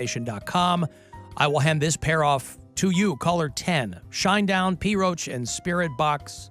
Nation.com. I will hand this pair off to you. Caller 10. Shinedown, P. Roach, and Spirit Box.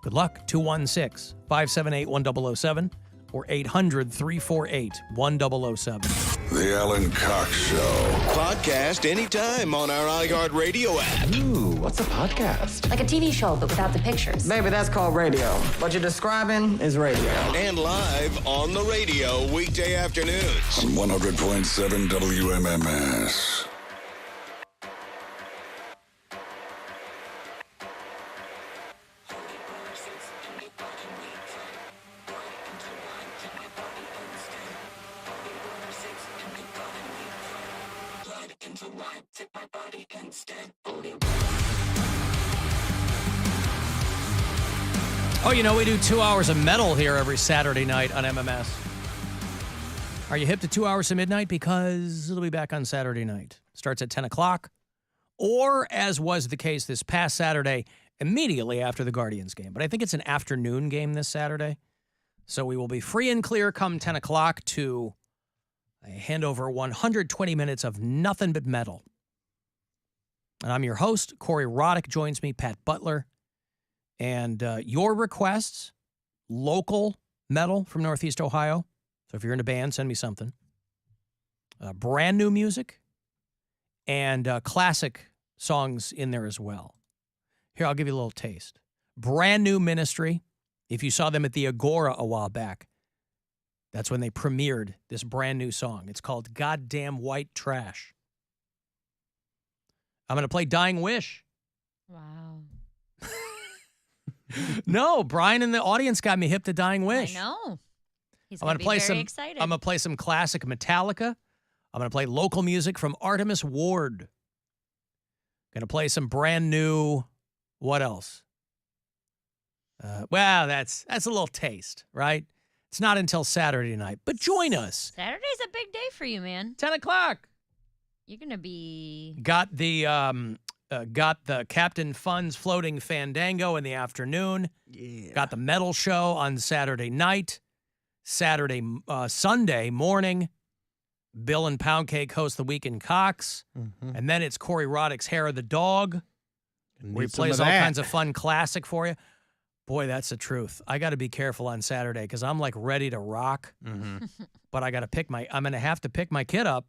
Good luck. 216-578-1007 or 800-348-1007. The Alan Cox Show. Podcast anytime on our iHeartRadio app. Ooh, what's a podcast? Like a TV show, but without the pictures. Baby, that's called radio. What you're describing is radio. And live on the radio weekday afternoons. On 100.7 WMMS. Oh, you know, we do 2 hours of metal here every Saturday night on MMS. Are you hip to 2 hours to midnight? Because it'll be back on Saturday night. Starts at 10 o'clock. Or, as was the case this past Saturday, immediately after the Guardians game. But I think it's an afternoon game this Saturday. So we will be free and clear come 10 o'clock to hand over 120 minutes of nothing but metal. And I'm your host. Corey Roddick joins me, Pat Butler. And your requests, local metal from Northeast Ohio. So if you're in a band, send me something. Brand new music and classic songs in there as well. Here, I'll give you a little taste. Brand new Ministry. If you saw them at the Agora a while back, that's when they premiered this brand new song. It's called Goddamn White Trash. I'm going to play Dying Wish. Wow. No, Brian in the audience got me hip to Dying Wish. I know. He's I'm going to be very excited. excited. I'm going to play some classic Metallica. I'm going to play local music from Artemis Ward. Going to play some brand new, what else? Well, that's a little taste, right? It's not until Saturday night, but join us. Saturday's a big day for you, man. 10 o'clock. You're going to be... Got the Captain Fun's Floating Fandango in the afternoon. Yeah. Got the metal show on Saturday night. Sunday morning, Bill and Poundcake host the Week in Cox. Mm-hmm. And then it's Corey Roddick's Hair of the Dog, where he plays all kinds of fun classic for you. Boy, that's the truth. I got to be careful on Saturday because I'm like ready to rock. Mm-hmm. But I'm going to have to pick my kid up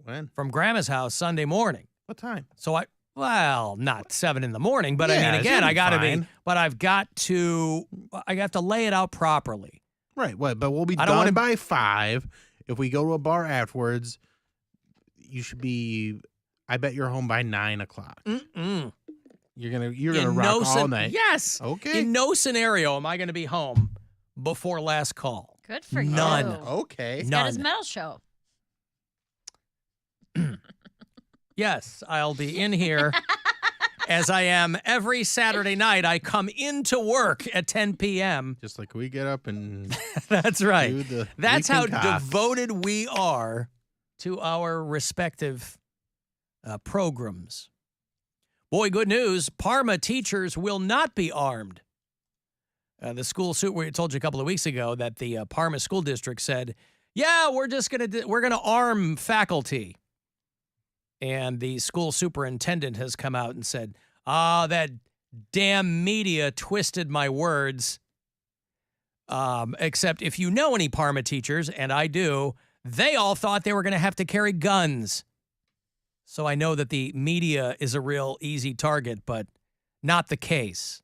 When? from Grandma's house Sunday morning. What time? So not 7 in the morning, but Yeah, I mean, again, I got to be, fine. but I have to lay it out properly. Right. What? But we'll be I don't done wanna- by 5. If we go to a bar afterwards, you should be. I bet you're home by 9 o'clock. Mm-mm. You're gonna rock all night. Yes. Okay. In no scenario am I going to be home before last call. Good for you. None. Okay. He's got his metal show. Yes, I'll be in here as I am every Saturday night. I come into work at 10 p.m. Just like we get up and That's right. do the That's how Week in Cox. devoted we are to our respective programs. Boy, good news. Parma teachers will not be armed. The school suit we told you a couple of weeks ago that the Parma school district said, yeah, we're going to arm faculty. And the school superintendent has come out and said, that damn media twisted my words. Except if you know any Parma teachers, and I do, they all thought they were going to have to carry guns. So I know that the media is a real easy target, but not the case.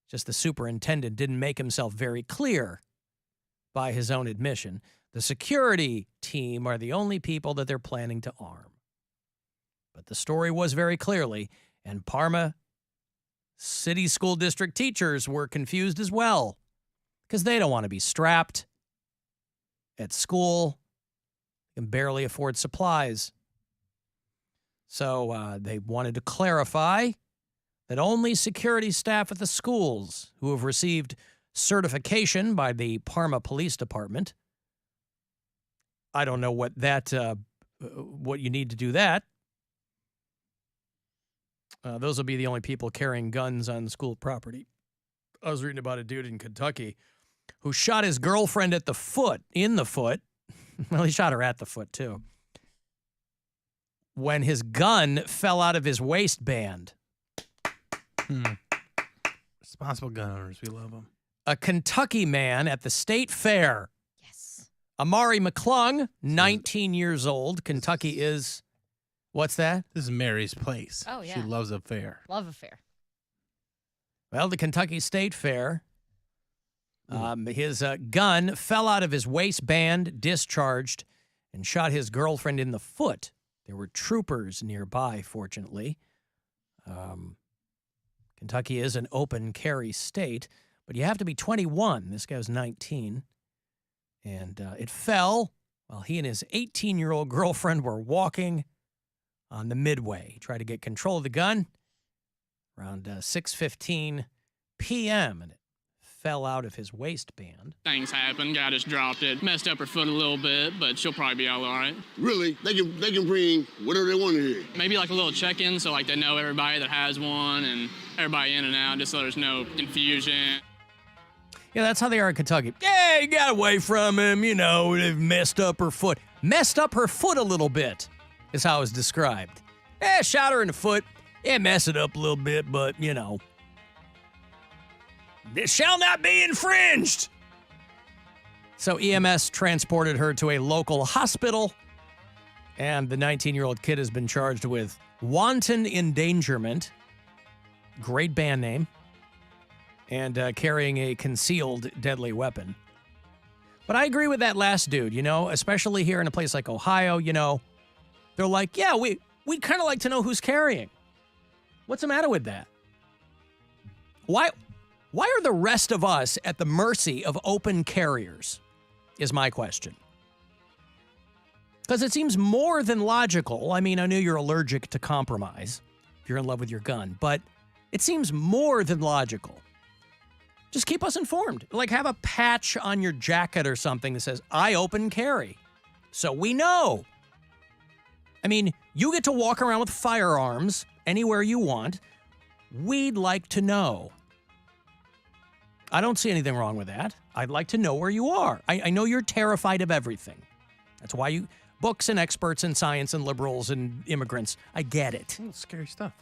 Just the superintendent didn't make himself very clear by his own admission. The security team are the only people that they're planning to arm. But the story was very clearly, and Parma City School District teachers were confused as well because they don't want to be strapped at school and barely afford supplies. So they wanted to clarify that only security staff at the schools who have received certification by the Parma Police Department. I don't know what you need to do that. Those will be the only people carrying guns on school property. I was reading about a dude in Kentucky who shot his girlfriend in the foot. Well, he shot her at the foot, too. when his gun fell out of his waistband. Responsible gun owners, we love them. A Kentucky man at the state fair. Yes. Amari McClung, 19 years old. Kentucky is, what's that? This is Mary's place. Oh, yeah. She loves a fair. Love affair. Well, the Kentucky State Fair. His gun fell out of his waistband, discharged, and shot his girlfriend in the foot. There were troopers nearby, fortunately. Kentucky is an open carry state, but you have to be 21. This guy was 19. And it fell while he and his 18-year-old girlfriend were walking on the midway. He tried to get control of the gun around 6:15 p.m., and it fell out of his waistband. Things happen. Guy just dropped it. Messed up her foot a little bit, but she'll probably be all right. Really? They can bring whatever they want in here. Maybe like a little check-in, so like they know everybody that has one and everybody in and out, just so there's no confusion. Yeah, that's how they are in Kentucky. Yeah, you got away from him, you know, they've messed up her foot. Messed up her foot a little bit is how it was described. Shot her in the foot. Yeah, mess it up a little bit, but, you know. This shall not be infringed. So EMS transported her to a local hospital, and the 19-year-old kid has been charged with wanton endangerment, great band name, and carrying a concealed deadly weapon. But I agree with that last dude, you know, especially here in a place like Ohio, you know. They're like, yeah, we'd kind of like to know who's carrying. What's the matter with that? Why are the rest of us at the mercy of open carriers, is my question. Because it seems more than logical. I mean, I know you're allergic to compromise if you're in love with your gun, but it seems more than logical. Just keep us informed. Like have a patch on your jacket or something that says, I open carry. So we know. I mean, you get to walk around with firearms anywhere you want. We'd like to know. I don't see anything wrong with that. I'd like to know where you are. I know you're terrified of everything. That's why you, books and experts in science and liberals and immigrants, I get it. Scary stuff.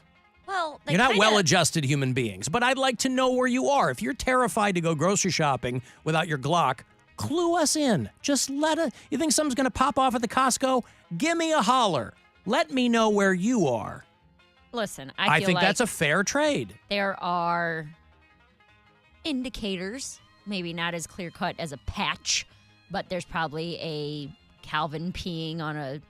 Well, You're not well-adjusted human beings, but I'd like to know where you are. If you're terrified to go grocery shopping without your Glock, clue us in. Just you think something's going to pop off at the Costco? Give me a holler. Let me know where you are. Listen, I feel think like that's a fair trade. there are indicators, maybe not as clear-cut as a patch, but there's probably a Calvin peeing on a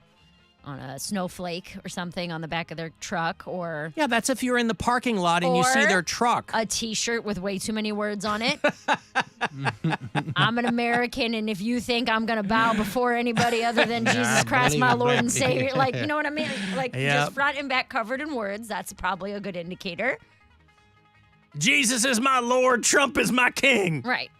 snowflake or something on the back of their truck, or Yeah, that's if you're in the parking lot and you see Or their truck. a T-shirt with way too many words on it. I'm an American, and if you think I'm going to bow before anybody other than Jesus Christ, my Lord and Savior, like, you know what I mean? Like, Yep. just front and back covered in words, that's probably a good indicator. Jesus is my Lord, Trump is my king. Right.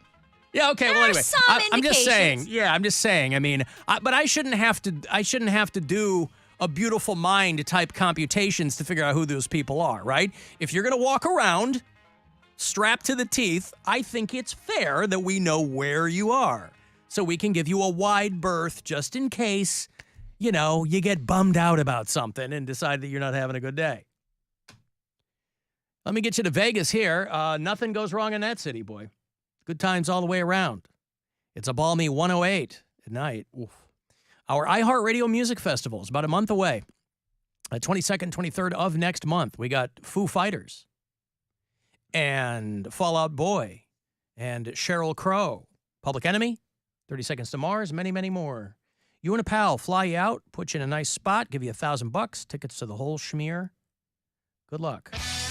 Yeah, okay. There Well, are anyway, some I'm just saying. indications. Yeah, I'm just saying. I mean, but I shouldn't have to do a beautiful mind type computations to figure out who those people are, right? If you're gonna walk around strapped to the teeth, I think it's fair that we know where you are, so we can give you a wide berth just in case, you know, you get bummed out about something and decide that you're not having a good day. Let me get you to Vegas here. Nothing goes wrong in that city, boy. Good times all the way around. It's a balmy 108 at night. Oof. Our iHeartRadio Music Festival is about a month away. 22nd, 23rd of next month. We got Foo Fighters and Fall Out Boy and Sheryl Crow. Public Enemy, 30 Seconds to Mars, many, many more. You and a pal fly you out, put you in a nice spot, give you $1,000, tickets to the whole schmear. Good luck.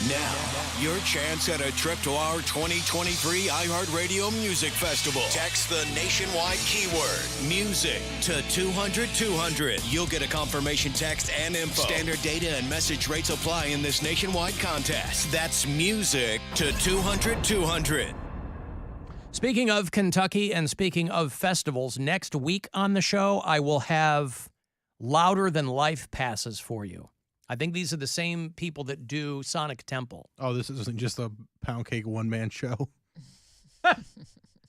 Now, your chance at a trip to our 2023 iHeartRadio Music Festival. Text the nationwide keyword music to 200-200. You'll get a confirmation text and info. Standard data and message rates apply in this nationwide contest. That's music to 200-200. Speaking of Kentucky and speaking of festivals, next week on the show, I will have Louder Than Life passes for you. I think these are the same people that do Sonic Temple. Oh, this isn't just a Poundcake one-man show.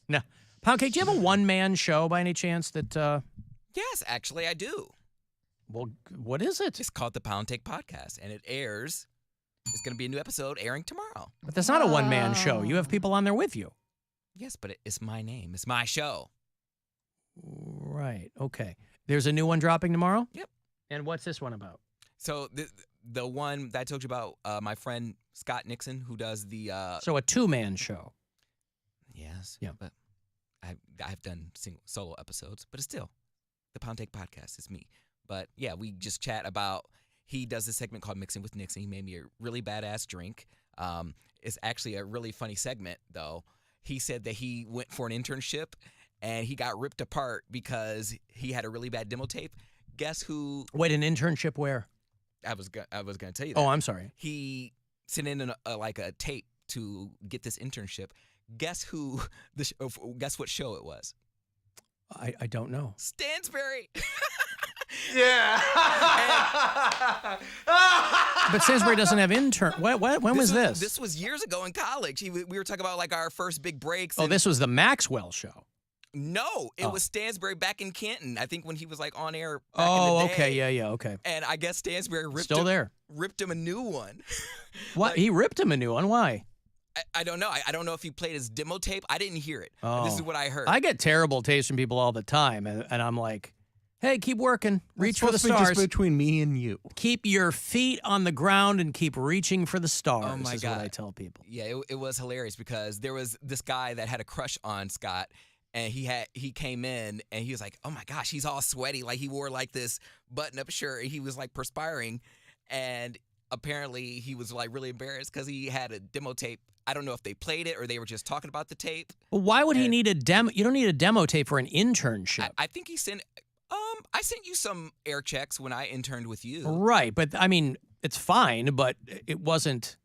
No. Poundcake, do you have a one-man show by any chance that... Yes, actually, I do. Well, what is it? It's called the Poundcake Podcast, and it airs. It's going to be a new episode airing tomorrow. But that's not a one-man show. You have people on there with you. Yes, but it's my name. It's my show. Right. Okay. There's a new one dropping tomorrow? Yep. And what's this one about? So the one that I told you about, my friend Scott Nixon, who does the... So a two-man show. Yes. Yeah. But I've done solo episodes, but it's still the Poundcake Podcast. It's me. But yeah, we just chat about... He does this segment called Mixing with Nixon. He made me a really badass drink. It's actually a really funny segment, though. He said that he went for an internship, and he got ripped apart because he had a really bad demo tape. Guess who? Wait, an internship where? I was going to tell you that. Oh, I'm sorry. He sent in a tape to get this internship. Guess who? Guess what show it was? I don't know. Stansbury. Yeah. But Stansbury doesn't have intern. When was this? This was years ago in college. We were talking about like our first big breaks. Oh, this was the Maxwell show. No, it was Stansbury back in Canton. I think when he was like on air back in the day. Okay, yeah, okay. And I guess Stansbury ripped him a new one. What? He ripped him a new one? Why? I don't know. I don't know if he played his demo tape. I didn't hear it. Oh. This is what I heard. I get terrible tapes from people all the time, and I'm like, hey, keep working. Reach for the stars. Just between me and you. Keep your feet on the ground and keep reaching for the stars. Oh my is God. what I tell people. Yeah, it was hilarious because there was this guy that had a crush on Scott, and he came in and he was like, oh my gosh, he's all sweaty. Like he wore like this button-up shirt. And he was like perspiring, and apparently he was like really embarrassed because he had a demo tape. I don't know if they played it or they were just talking about the tape. Well, why would he need a demo? You don't need a demo tape for an internship. I think he sent. I sent you some air checks when I interned with you. Right, but I mean, it's fine, but it wasn't.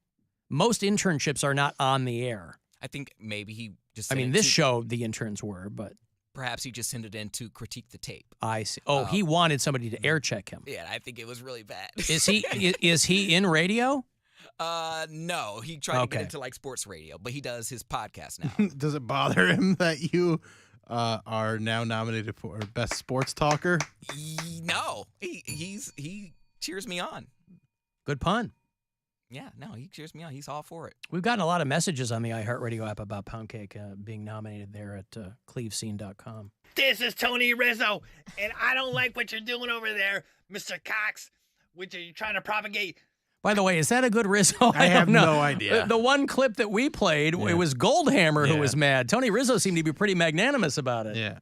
Most internships are not on the air. I think maybe he just. I mean, this show the interns were, but perhaps he just sent it in to critique the tape. I see. Oh, he wanted somebody to air check him. Yeah, I think it was really bad. Is he in radio? No, he tried to get into like sports radio, but he does his podcast now. Does it bother him that you are now nominated for Best Sports Talker? No, he cheers me on. Good pun. Yeah, no, he cheers me on. He's all for it. We've gotten a lot of messages on the iHeartRadio app about Poundcake being nominated there at clevescene.com. This is Tony Rizzo, and I don't like what you're doing over there, Mr. Cox, which are you trying to propagate. By the way, is that a good Rizzo? I have don't know. no idea. The one clip that we played, it was Goldhammer who was mad. Tony Rizzo seemed to be pretty magnanimous about it. Yeah.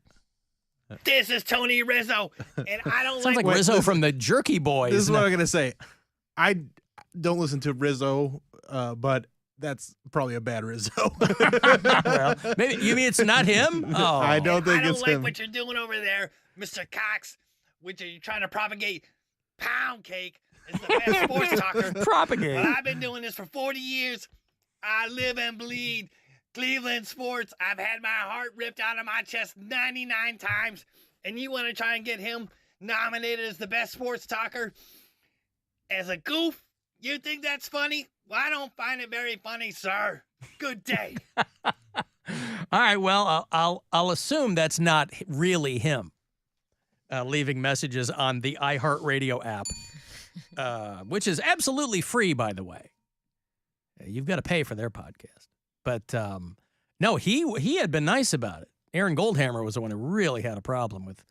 This is Tony Rizzo, and I don't Sounds like Rizzo from the Jerky Boys. This is what I'm going to say. I don't listen to Rizzo, but that's probably a bad Rizzo. Well, maybe you mean it's not him? Oh. I don't think it's him. I don't like what you're doing over there, Mr. Cox, which are you trying to propagate. Poundcake is the best sports talker. Propagate. Well, I've been doing this for 40 years. I live and bleed Cleveland sports. I've had my heart ripped out of my chest 99 times, and you want to try and get him nominated as the best sports talker as a goof? You think that's funny? Well, I don't find it very funny, sir. Good day. All right. Well, I'll assume that's not really him leaving messages on the iHeartRadio app, which is absolutely free, by the way. You've got to pay for their podcast. But no, he had been nice about it. Aaron Goldhammer was the one who really had a problem with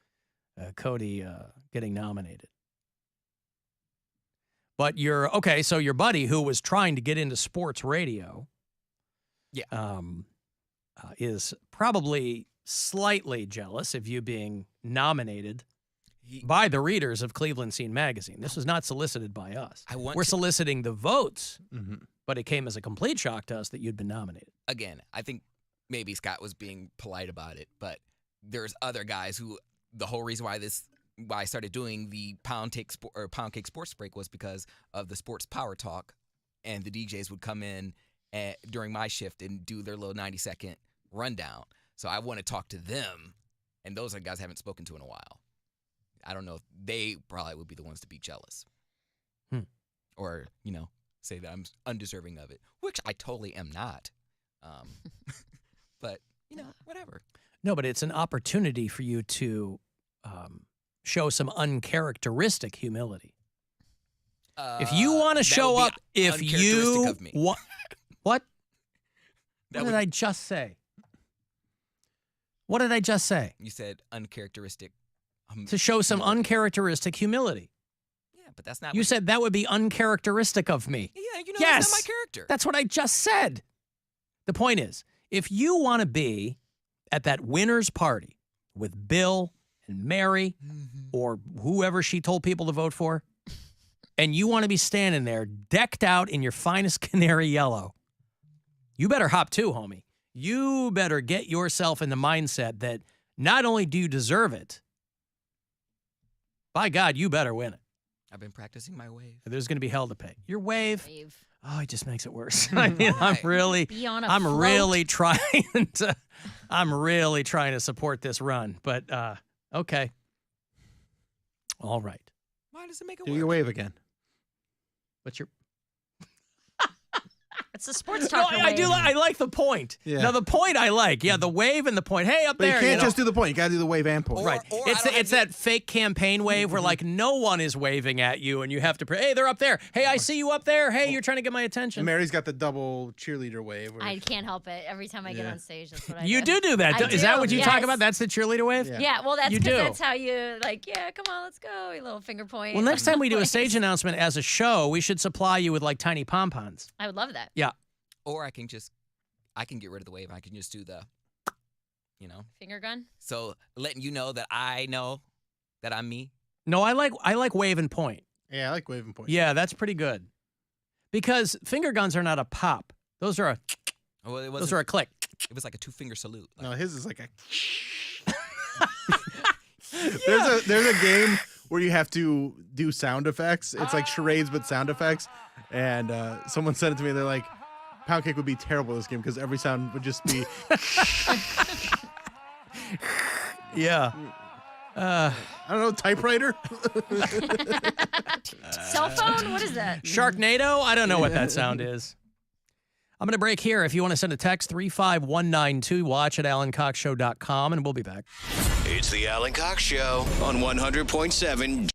Cody getting nominated. But so your buddy who was trying to get into sports radio, is probably slightly jealous of you being nominated by the readers of Cleveland Scene magazine. This was not solicited by us. We're soliciting the votes, but it came as a complete shock to us that you'd been nominated. Again, I think maybe Scott was being polite about it, but there's other guys who the whole reason why I started doing the Poundcake Sports Break was because of the sports power talk, and the DJs would come in during my shift and do their little 90-second rundown. So I want to talk to them, and those are guys I haven't spoken to in a while. I don't know if they probably would be the ones to be jealous. Or, say that I'm undeserving of it, which I totally am not. But, whatever. No, but it's an opportunity for you to show some uncharacteristic humility. If you want to that show would be up, if uncharacteristic you of me. what? What That did would- I just say? What did I just say? You said uncharacteristic. To show some uncharacteristic humility. Yeah, but that's not. You said that would be uncharacteristic of me. Yeah, you know Yes, that's not my character. That's what I just said. The point is, if you want to be at that winner's party with Bill and Mary or whoever she told people to vote for, and you want to be standing there decked out in your finest canary yellow, you better hop too, homie. You better get yourself in the mindset that not only do you deserve it, by God, you better win it. I've been practicing my wave. There's going to be hell to pay. Your wave. Wave. Oh, it just makes it worse. I mean, I'm really Be on a I'm float. really trying to support this run, but okay. All right. Why does it make it Do work? your wave again. What's your It's a sports No, talker. I do. I like the point. Yeah. Now the point I like. Yeah, the wave and the point. Hey, up But there. you can't know. just do the point. You got to do the wave and point. Right. Or I It's don't have it's to- that fake campaign wave where like no one is waving at you and you have to hey, they're up there. Hey, I see you up there. Hey, you're trying to get my attention. And Mary's got the double cheerleader wave. Where I can't help it. Every time I get Yeah. on stage, that's what I You do. do that. I Is that do, what you talk yes. about? That's the cheerleader wave? Yeah. Yeah, well, that's You because do. that's how you, like, yeah, come on, let's go. A little finger point. Well, next time we do a Like, stage announcement as a show, we should supply you with like tiny pom-poms. I would love that. Yeah. Or I can get rid of the wave. I can just do the, Finger gun? so letting you know that I know that I'm me. No, I like wave and point. Yeah, I like wave and point. Yeah, that's pretty good. Because finger guns are not a pop. Those are Well, it those wasn't- are a click. It was like a 2-finger salute. No, his is like a. There's a game where you have to do sound effects. It's like charades but sound effects. And someone said it to me. They're like, Poundcake would be terrible at this game because every sound would just be. Yeah. I don't know, typewriter. Cell phone? What is that? Sharknado? I don't know what that sound is. I'm going to break here. If you want to send a text, 35192, watch at alancoxshow.com, and we'll be back. It's the Alan Cox Show on 100.7